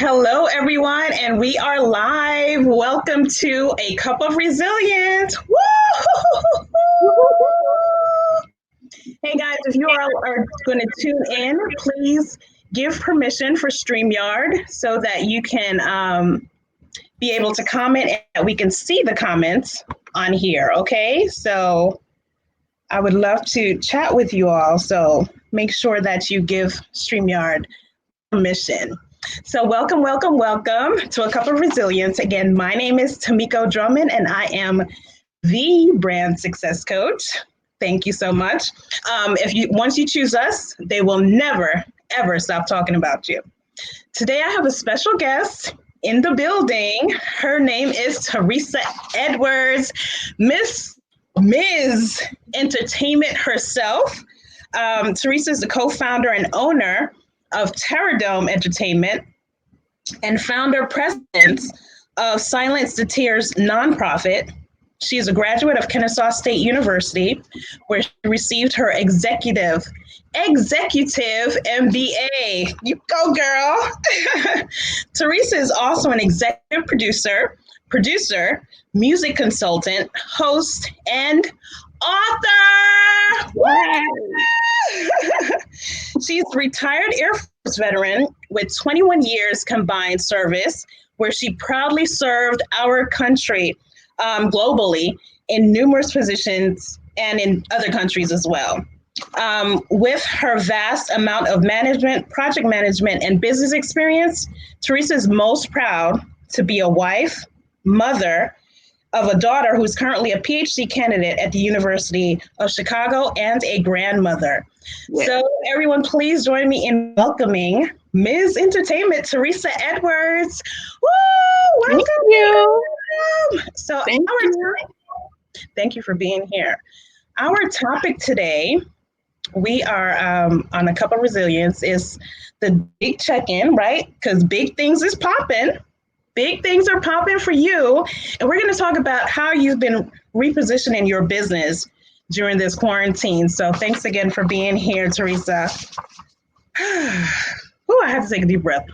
Hello, everyone, and we are live. Welcome to A Cup of Resilience. Woo! Hey, guys, if you all are going to tune in, please give permission for StreamYard so that you can be able to comment and that we can see the comments on here, okay? So I would love to chat with you all, so make sure that you give StreamYard permission. So welcome to A Cup of Resilience. Again, my name is Tamiko Drummond, and I am the brand success coach. Thank you so much. Once you choose us, they will never, ever stop talking about you. Today, I have a special guest in the building. Her name is Teresa Edwards, MiZZ Entertainment herself. Teresa is the co-founder and owner of Teresa Entertainment and founder president of Silence the Tears nonprofit. She is a graduate of Kennesaw State University, where she received her executive MBA. You go, girl. Teresa is also an executive producer, music consultant, host, and author. She's a retired Air Force veteran with 21 years combined service, where she proudly served our country globally in numerous positions and in other countries as well. With her vast amount of management, project management, and business experience, Teresa is most proud to be a wife, mother of a daughter who's currently a PhD candidate at the University of Chicago and a grandmother. Yeah. So everyone, please join me in welcoming MiZZ Entertainment, Teresa Edwards. Woo! Welcome. Thank you. So thank you for being here. Our topic today, we are on A Cup of Resilience, is the big check-in, right? Because big things is popping. Big things are popping for you. And we're going to talk about how you've been repositioning your business during this quarantine. So thanks again for being here, Teresa. Oh, I have to take a deep breath.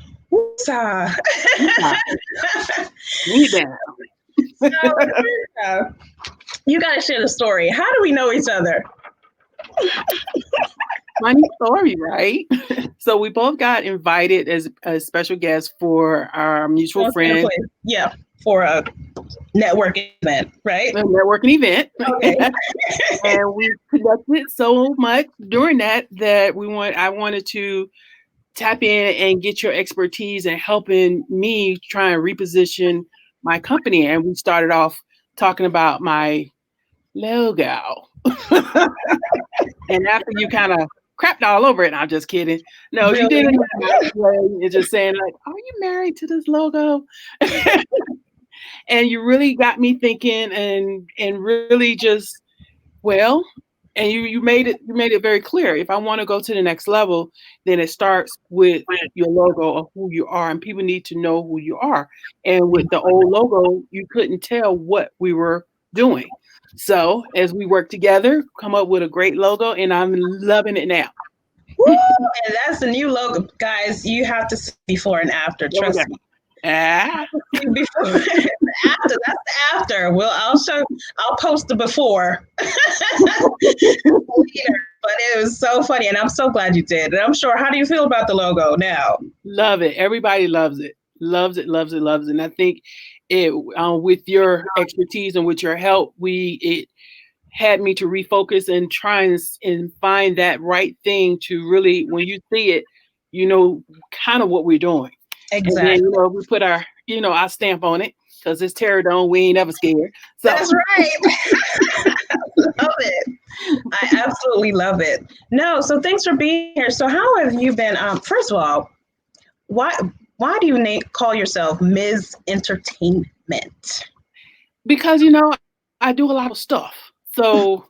So, you got to share the story. How do we know each other? Funny story, right? So we both got invited as a special guest for our mutual friend. Yeah, for a networking event, right? A networking event. Okay. And we connected so much during that I wanted to tap in and get your expertise in helping me try and reposition my company. And we started off talking about my logo. And after you kind of crapped all over it, I'm just kidding. No, really? You didn't. It's just saying, like, are you married to this logo? And you really got me thinking and really just, well, and you made it very clear. If I want to go to the next level, then it starts with your logo of who you are, and people need to know who you are. And with the old logo, you couldn't tell what we were doing. So as we work together, come up with a great logo, and I'm loving it now. Woo! And that's the new logo, guys. You have to see before and after. Trust me. Before after, that's the after. Well, I'll post the before later. But it was so funny, and I'm so glad you did. And I'm sure. How do you feel about the logo now? Love it. Everybody loves it. Loves it. And I think it with your expertise and with your help, it had me to refocus and try and find that right thing to really, when you see it, you know, kind of what we're doing. Exactly. And then, we put our stamp on it because it's Teresa. We ain't ever scared. So. That's right. Love it. I absolutely love it. No, so thanks for being here. So how have you been? First of all, why do you call yourself MiZZ Entertainment? Because, I do a lot of stuff. So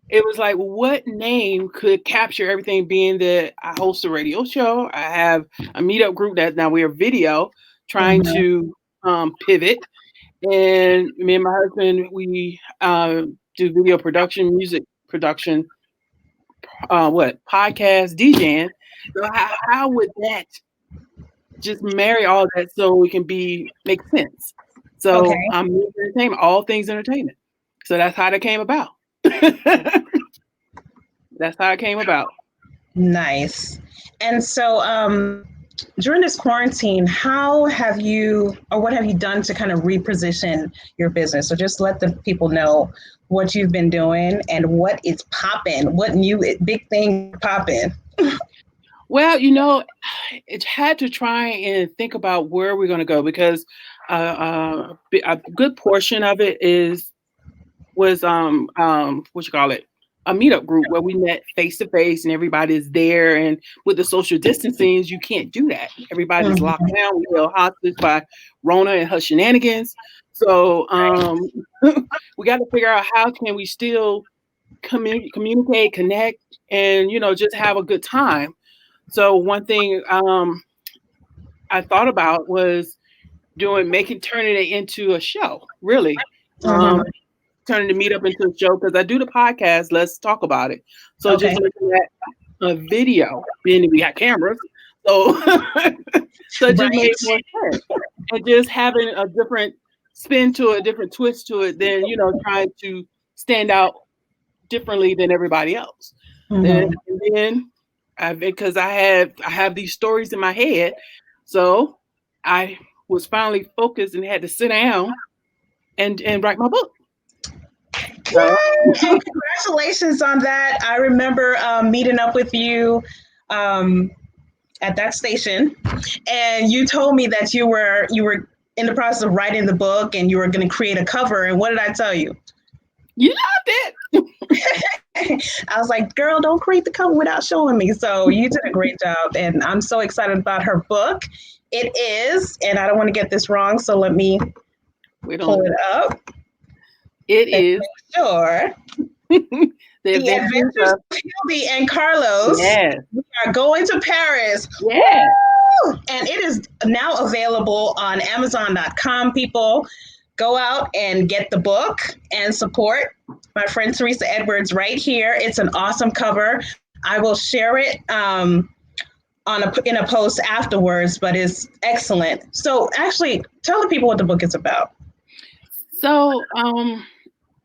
it was like, what name could capture everything, being that I host a radio show. I have a meetup group that now we're video trying to pivot. And me and my husband, we do video production, music production, podcast, DJing. So how would that just marry all that so we can make sense. So Okay. I'm MiZZ Entertainment, all things entertainment. So that's how that came about. That's how it came about. Nice. And so, during this quarantine, how have you, or what have you done to kind of reposition your business? So just let the people know what you've been doing and what is popping, what new big thing popping. Well, it had to try and think about where we're going to go because a good portion of it was what you call it, a meetup group where we met face to face and everybody's there. And with the social distancing, you can't do that. Everybody's locked Mhm. down. We held hostage by Rona and her shenanigans. So we got to figure out how can we still communicate, connect, and just have a good time. So one thing I thought about was turning it into a show, really. Mhm. Turning the meetup into a show because I do the podcast. Let's talk about it. So Okay. just looking at a video, being we got cameras, so so it just Right. made more sense. And just having a different spin to it, a different twist to it, than trying to stand out differently than everybody else. And, Mhm. and then because I have these stories in my head, so I was finally focused and had to sit down and write my book. So Yay! And congratulations on that. I remember meeting up with you um, at that station, and you told me that you were in the process of writing the book and you were going to create a cover. And what did I tell you? you loved it. I was like, girl, don't create the cover without showing me. So you did a great job. And I'm so excited about her book. It is, and I don't want to get this wrong. So let me Wait pull on it it. up It and is make sure. the The adventures Adventures of of Hildy and Carlos yes, are going to Paris. yes. Woo! And it is now available on Amazon.com. People, go out and get the book and support my friend Teresa Edwards right here. It's an awesome cover. I will share it in a post afterwards, but it's excellent. So, actually, tell the people what the book is about. So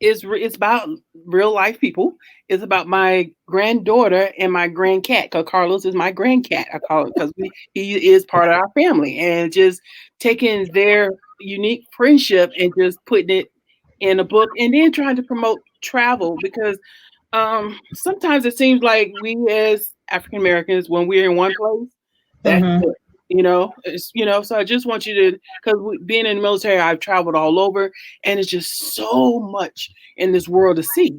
it's about real life people. It's about my granddaughter and my grandcat. Because Carlos is my grandcat. I call it because he is part of our family, and just taking their unique friendship and just putting it in a book, and then trying to promote travel because sometimes it seems like we as African Americans, when we're in one place, that's Mm-hmm. it. So I just want you to, because being in the military, I've traveled all over, and it's just so much in this world to see.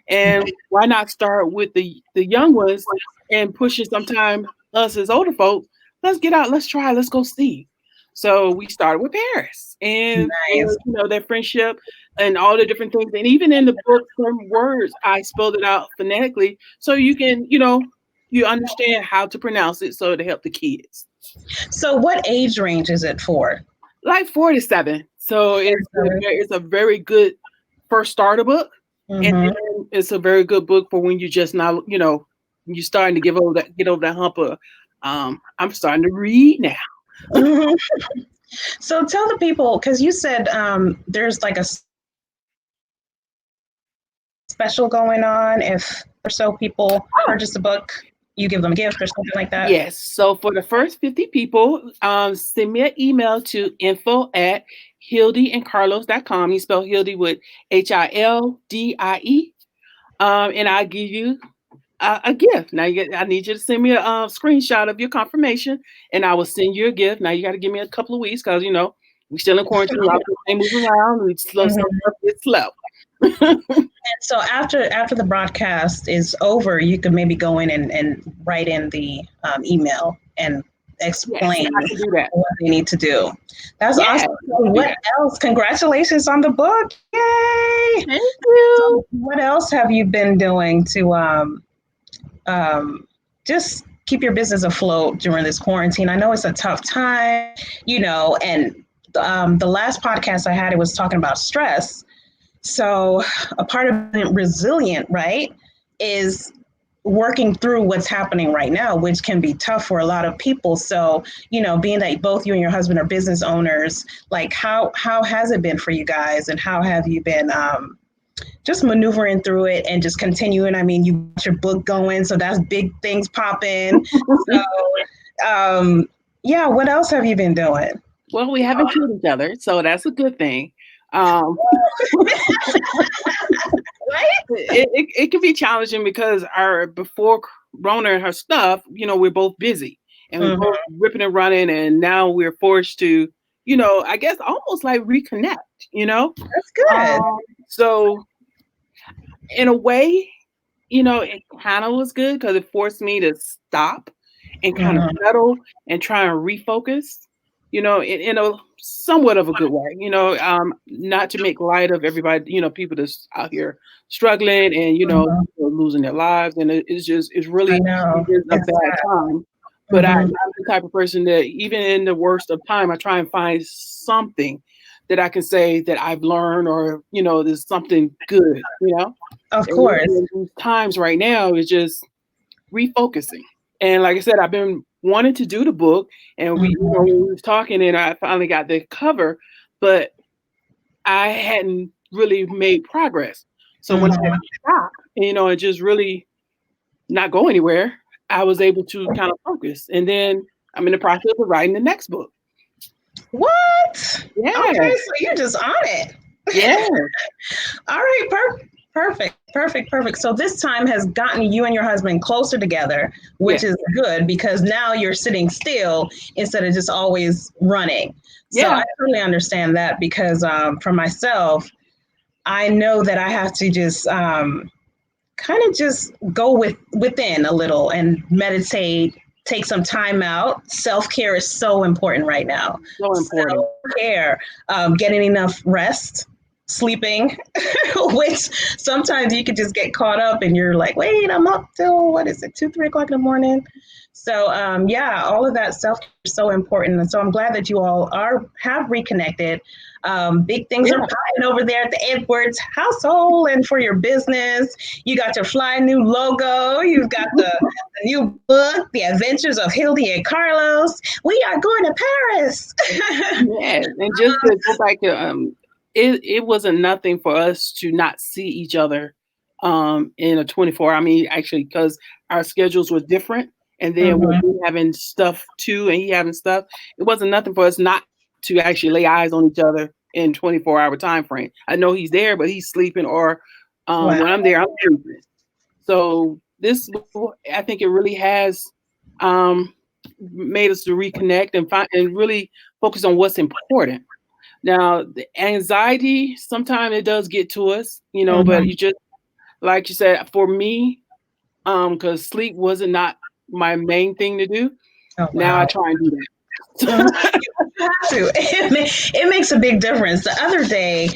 And why not start with the young ones and pushing sometime us as older folks? Let's get out, let's try, let's go see. So we started with Paris and Nice. their friendship and all the different things. And even in the book, some words I spelled it out phonetically so you can, you understand how to pronounce it so to help the kids. So, what age range is it for? Like 47. So it's a very good first starter book. And Mm-hmm. then it's a very good book for when you just now, you're starting to get over that hump of I'm starting to read now. Mm-hmm. So, tell the people, because you said there's like a special going on. If or so people Oh, purchase the book, you give them a gift or something like that. yes. So for the first 50 people, send me an email to info@hildyandcarlos.com. You spell Hildy with HILDIE. And I'll give you a gift. Now I need you to send me a screenshot of your confirmation, and I will send you a gift. Now you got to give me a couple of weeks because we still in quarantine. A lot of people ain't moving around. We slow, Mhm. slow, it's slow. And so after the broadcast is over, you can maybe go in and write in the email and Yes, explain I can do that. what they need to do. That's Yes, awesome. I So can do what that. else? Congratulations on the book! Yay! Thank you. So what else have you been doing to um, just keep your business afloat during this quarantine? I know it's a tough time, and the last podcast I had, it was talking about stress. So a part of being resilient, right, is working through what's happening right now, which can be tough for a lot of people. So, being that both you and your husband are business owners, like how has it been for you guys, and how have you been just maneuvering through it and just continuing? I mean, you got your book going, so that's Big Things Poppin. So, yeah, what else have you been doing? Well, we haven't killed each other, so that's a good thing. Right? It can be challenging because before Rona and her stuff, we're both busy and we're both ripping and running, and now we're forced to, I guess almost like reconnect. That's good. So in a way, it kind of was good because it forced me to stop and kind of settle and try and refocus, in a somewhat of a good way, not to make light of everybody, people that's out here struggling and, losing their lives. And it's really a bad time. But I'm the type of person that even in the worst of time, I try and find something that I can say that I've learned, or, there's something good, Of course. And these times right now is just refocusing. And like I said, I've been wanting to do the book, and we was talking, and I finally got the cover, but I hadn't really made progress. So when I stopped, and just really not go anywhere, I was able to kind of focus. And then I'm in the process of writing the next book. What? Yeah. Okay, so you're just on it. Yeah. All right, perfect. So this time has gotten you and your husband closer together, which is good, because now you're sitting still instead of just always running. So I totally understand that, because for myself, I know that I have to just kind of just go within a little and meditate, take some time out. Self-care is so important right now. So important. Self-care, getting enough rest, sleeping, which sometimes you could just get caught up and you're like, wait, I'm up till, 2-3 o'clock in the morning. So all of that self-care is so important. And so I'm glad that you all have reconnected. Big things are popping over there at the Edwards household, and for your business. You got your fly new logo. You've got the new book, The Adventures of Hildy and Carlos. We are going to Paris. Yes, and just to go back to it wasn't nothing for us to not see each other in a 24. I mean, actually, because our schedules were different, and then we're having stuff too, and he having stuff. It wasn't nothing for us not to actually lay eyes on each other in 24-hour time frame. I know he's there, but he's sleeping, or when I'm there, I'm sleeping. So this, I think it really has made us to reconnect and find and really focus on what's important. Now, the anxiety, sometimes it does get to us, but you just, like you said, for me, because sleep wasn't not my main thing to do. Now I try and do that. You have to. It makes a big difference. The other day,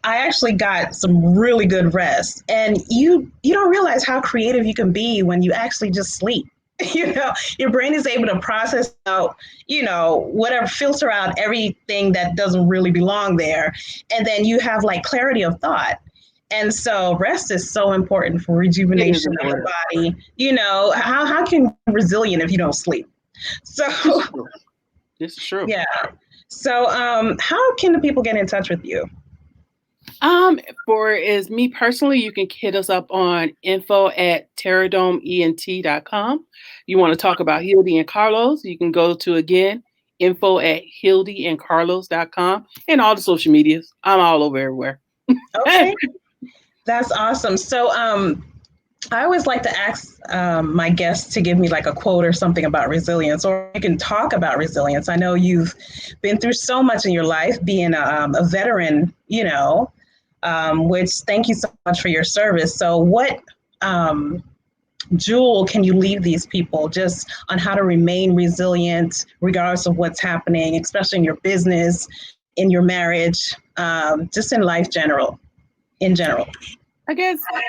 I actually got some really good rest, and you don't realize how creative you can be when you actually just sleep. Your brain is able to process out, whatever, filter out everything that doesn't really belong there, and then you have like clarity of thought. And so rest is so important for rejuvenation of the body. How can you be resilient if you don't sleep? So this is true. Yeah. So how can the people get in touch with you? For me personally, you can hit us up on info@terradomeent.com. You want to talk about Hildy and Carlos, you can go to, again, info@hildyandcarlos.com, and all the social medias. I'm all over everywhere. Okay. That's awesome. So I always like to ask my guests to give me like a quote or something about resilience, or you can talk about resilience. I know you've been through so much in your life, being a veteran, which, thank you so much for your service. So what jewel can you leave these people just on how to remain resilient regardless of what's happening, especially in your business, in your marriage, just in life in general? I guess I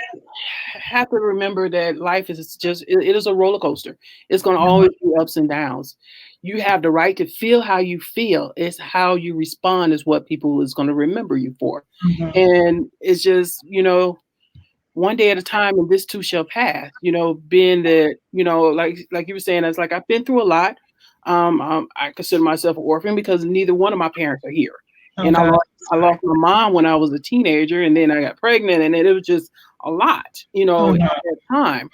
have to remember that life is just, it is a roller coaster. It's going to always be ups and downs. You have the right to feel how you feel. It's how you respond is what people is going to remember you for. And it's just, one day at a time, and this too shall pass. You know, being that, you know, like you were saying, it's like I've been through a lot. I consider myself an orphan because neither one of my parents are here. And I lost my mom when I was a teenager, and then I got pregnant, and it was just a lot, you know, at that time.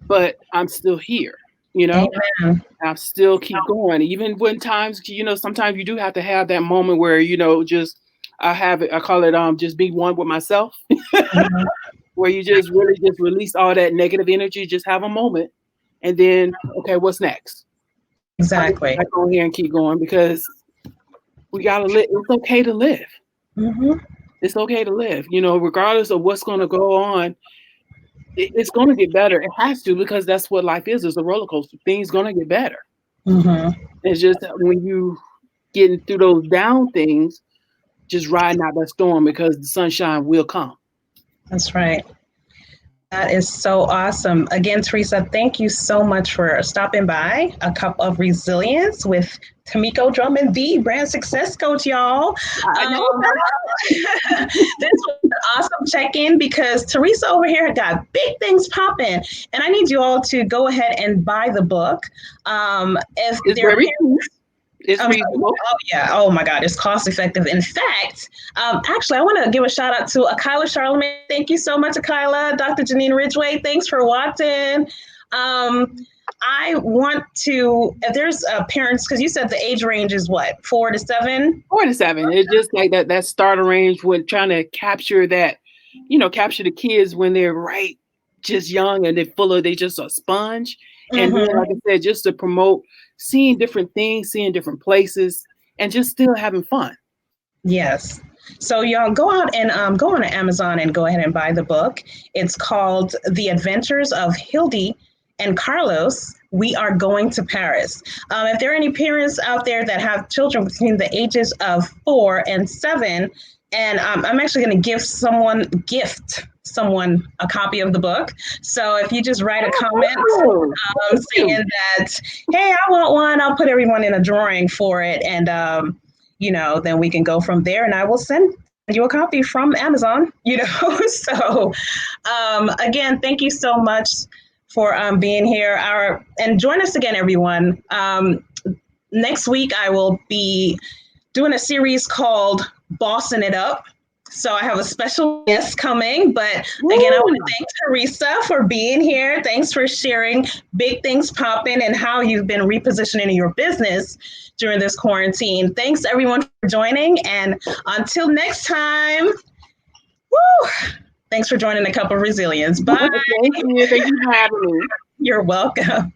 But I'm still here, you know. Amen. I still keep going, even when times, you know, sometimes you do have to have that moment where, you know, just I call it just be one with myself, where you just really just release all that negative energy, just have a moment, and then okay, what's next? Exactly. I go here and keep going because we gotta live. It's okay to live. It's okay to live. You know, regardless of what's going to go on, it's going to get better. It has to, because that's what life is. It's a roller coaster. Things going to get better. It's just when you getting through those down things, just riding out that storm, because the sunshine will come. That's right. That is so awesome. Again, Teresa, thank you so much for stopping by. A Cup of Resilience with Tamiko Drummond, the brand success coach, y'all. This was an awesome check-in because Teresa over here got big things popping, and I need you all to go ahead and buy the book. If it's reasonable. Oh yeah. Oh my God. It's cost effective. In fact, actually, I want to give a shout out to Akila Charlemagne. Thank you so much, Akila. Dr. Janine Ridgway. Thanks for watching. I want to, if there's parents, because you said the age range is what, 4 to 7? 4 to 7. It's just like that starter range when trying to capture that, you know, capture the kids when they're just young and they just a sponge. And then, like I said, just to promote seeing different things, seeing different places, and just still having fun. Yes. So y'all go out and go on to Amazon and go ahead and buy the book. It's called The Adventures of Hildy and Carlos. We Are Going to Paris. If there are any parents out there that have children between the ages of 4 and 7, and I'm actually going to gift someone a copy of the book. So if you just write a comment saying that, hey, I want one, I'll put everyone in a drawing for it. And, you know, then we can go from there, and I will send you a copy from Amazon, you know. So again, thank you so much for being here. And join us again, everyone. Next week, I will be doing a series called Bossing It Up. So I have a special guest coming, but again, I want to thank Teresa for being here. Thanks for sharing Big Things Poppin and how you've been repositioning your business during this quarantine. Thanks everyone for joining, and until next time, thanks for joining A Cup of Resilience. Bye. Thank you for having me. You're welcome.